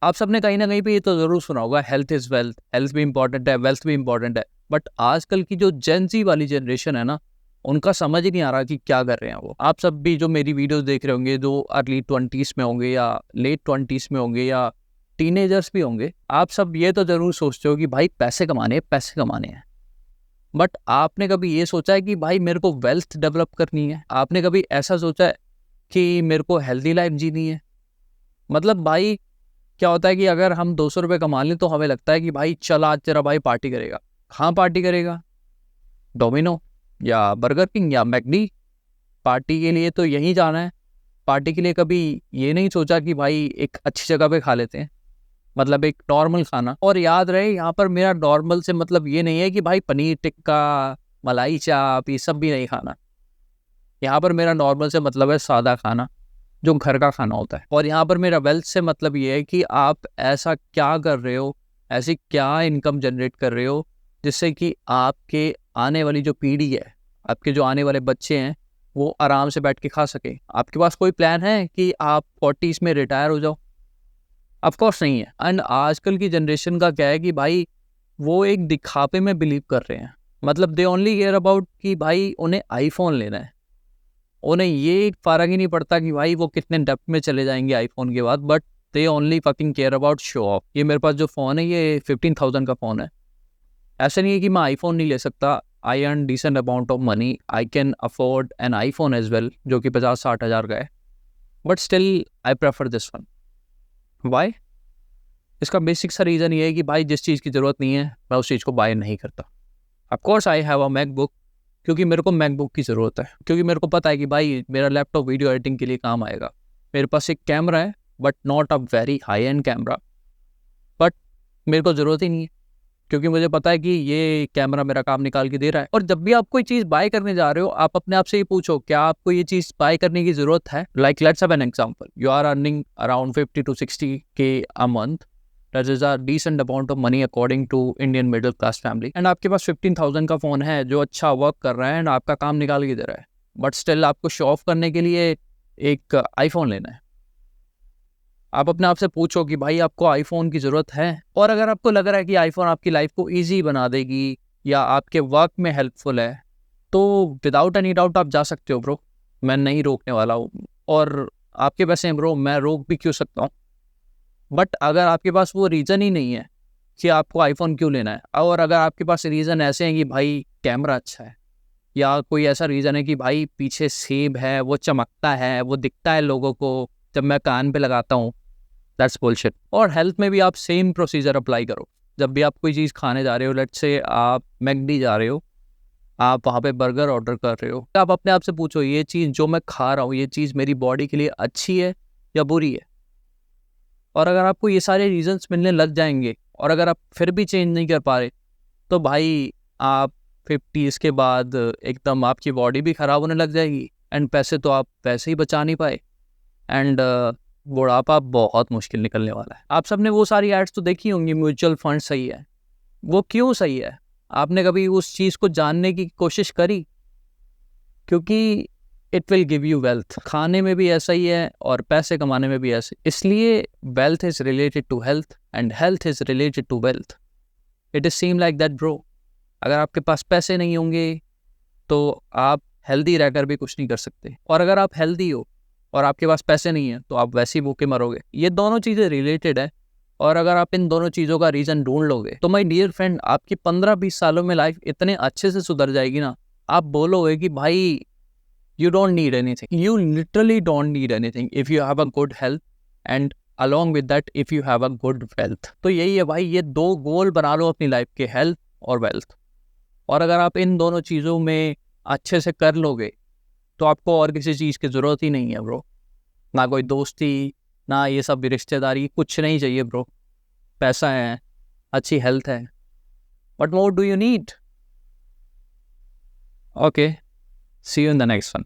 आप सबने कहीं ना कहीं पे ये तो ज़रूर सुना होगा, हेल्थ इज़ वेल्थ, हेल्थ भी इंपॉर्टेंट है, वेल्थ भी इंपॉर्टेंट है। बट आजकल की जो जेन ज़ी वाली जनरेशन है ना, उनका समझ ही नहीं आ रहा कि क्या कर रहे हैं वो। आप सब भी जो मेरी वीडियोस देख रहे होंगे, जो अर्ली 20s में होंगे या लेट 20s में होंगे या टीनेजर्स भी होंगे, आप सब ये तो ज़रूर सोचते हो कि भाई पैसे कमाने हैं, पैसे कमाने हैं। बट आपने कभी ये सोचा है कि भाई मेरे को वेल्थ डेवलप करनी है? आपने कभी ऐसा सोचा है कि मेरे को हेल्दी लाइफ जीनी है? मतलब भाई क्या होता है कि अगर हम 200 रुपये कमा लें तो हमें लगता है कि भाई चल आज तेरा भाई पार्टी करेगा। कहाँ पार्टी करेगा? डोमिनो या बर्गर किंग या मैकडी? पार्टी के लिए तो यहीं जाना है। पार्टी के लिए कभी ये नहीं सोचा कि भाई एक अच्छी जगह पे खा लेते हैं, मतलब एक नॉर्मल खाना। और याद रहे, यहाँ पर मेरा नॉर्मल से मतलब ये नहीं है कि भाई पनीर टिक्का, मलाई चाप, ये सब भी नहीं खाना। यहाँ पर मेरा नॉर्मल से मतलब है सादा खाना, जो घर का खाना होता है। और यहाँ पर मेरा वेल्थ से मतलब ये है कि आप ऐसा क्या कर रहे हो, ऐसी क्या इनकम जनरेट कर रहे हो जिससे कि आपके आने वाली जो पीढ़ी है, आपके जो आने वाले बच्चे हैं, वो आराम से बैठ के खा सके। आपके पास कोई प्लान है कि आप 40s में रिटायर हो जाओ? ऑफकोर्स नहीं है। एंड आजकल की जनरेशन का क्या है कि भाई वो एक दिखावे में बिलीव कर रहे हैं। मतलब दे ओनली केयर अबाउट कि भाई उन्हें आईफोन लेना है। उन्हें ये फ़र्क ही नहीं पड़ता कि भाई वो कितने डेप्थ में चले जाएंगे आईफोन के बाद, but they only fucking care about show off. ये मेरे पास जो फ़ोन है ये 15,000 का फ़ोन है। ऐसा नहीं है कि मैं आईफोन नहीं ले सकता। I earn decent amount of money, I can afford an iPhone as well, जो कि 50-60 हज़ार का है। But still I prefer this one. Why? इसका बेसिक सा रीज़न ये है कि भाई जिस चीज़ की ज़रूरत नहीं है मैं उस चीज़ को बाय नहीं करता। Of course I have a MacBook, क्योंकि मेरे को मैकबुक की ज़रूरत है, क्योंकि मेरे को पता है कि भाई मेरा लैपटॉप वीडियो एडिटिंग के लिए काम आएगा। मेरे पास एक कैमरा है, but not a very high and camera. But मेरे को ज़रूरत ही नहीं है, क्योंकि मुझे पता है कि ये कैमरा मेरा काम निकाल के दे रहा है। और जब भी आप कोई चीज़ बाय करने जा रहे हो, आप अपने आप से ही पूछो क्या आपको ये चीज़ बाय करने की ज़रूरत है। Like let's have an example, you are earning around 50 to 60K a month. That is a decent amount of money according to Indian middle class family. And आपके पास 15,000 का फ़ोन है जो अच्छा वर्क कर रहा है एंड आपका काम निकाल के दे रहा है, बट स्टिल आपको शो ऑफ करने के लिए एक आईफोन लेना है। आप अपने आप से पूछो कि भाई आपको आईफोन की ज़रूरत है? और अगर आपको लग रहा है कि आईफोन आपकी लाइफ को ईजी बना देगी या आपके वर्क में हेल्पफुल है, तो विदाउट एनी डाउट आप जा सकते हो ब्रो। मैं नहीं रोकने वाला हूँ। और आपके पैसे हैं ब्रो, मैं रोक भी क्यों सकता हूँ। बट अगर आपके पास वो रीज़न ही नहीं है कि आपको आईफोन क्यों लेना है, और अगर आपके पास रीज़न ऐसे हैं कि भाई कैमरा अच्छा है, या कोई ऐसा रीज़न है कि भाई पीछे सेब है, वो चमकता है, वो दिखता है लोगों को जब मैं कान पे लगाता हूँ, दैट्स बुलशिट। और हेल्थ में भी आप सेम प्रोसीजर अप्लाई करो। जब भी आप कोई चीज़ खाने जा रहे हो, लेट्स से आप मैकडी जा रहे हो, आप वहाँ पे बर्गर ऑर्डर कर रहे हो, तो आप अपने आप से पूछो ये चीज़ जो मैं खा रहा हूँ, ये चीज़ मेरी बॉडी के लिए अच्छी है या बुरी है। और अगर आपको ये सारे रीजंस मिलने लग जाएंगे और अगर आप फिर भी चेंज नहीं कर पा रहे, तो भाई आप 50s के बाद एकदम आपकी बॉडी भी ख़राब होने लग जाएगी एंड पैसे तो आप वैसे ही बचा नहीं पाए। एंड बुढ़ापा बहुत मुश्किल निकलने वाला है। आप सबने वो सारी एड्स तो देखी होंगी, म्यूचुअल फंड सही है। वो क्यों सही है? आपने कभी उस चीज़ को जानने की कोशिश करी? क्योंकि it will give you wealth. खाने में भी ऐसा ही है और पैसे कमाने में भी ऐसे। इसलिए wealth is related to health and health is related to wealth. It is same like that bro. अगर आपके पास पैसे नहीं होंगे तो आप हेल्दी रहकर भी कुछ नहीं कर सकते, और अगर आप हेल्दी हो और आपके पास पैसे नहीं है तो आप वैसे ही भूखे मरोगे। ये दोनों चीज़ें रिलेटेड है। और अगर आप इन दोनों चीज़ों का रीज़न ढूंढ लोगे तो माय डियर फ्रेंड, आपकी 15-20 सालों में लाइफ इतने अच्छे से सुधर जाएगी ना, आप बोलोगे कि भाई you don't need anything. You literally don't need anything if you have a good health and along with that if you have a good wealth. तो यही है भाई, ये दो गोल बना लो अपनी लाइफ के, हेल्थ और वेल्थ। और अगर आप इन दोनों चीज़ों में अच्छे से कर लोगे तो आपको और किसी चीज़ की ज़रूरत ही नहीं है ब्रो। ना कोई दोस्ती, ना ये सब रिश्तेदारी, कुछ नहीं चाहिए ब्रो। पैसा है, अच्छी हेल्थ है, but more do you need? Okay, see you in the next one.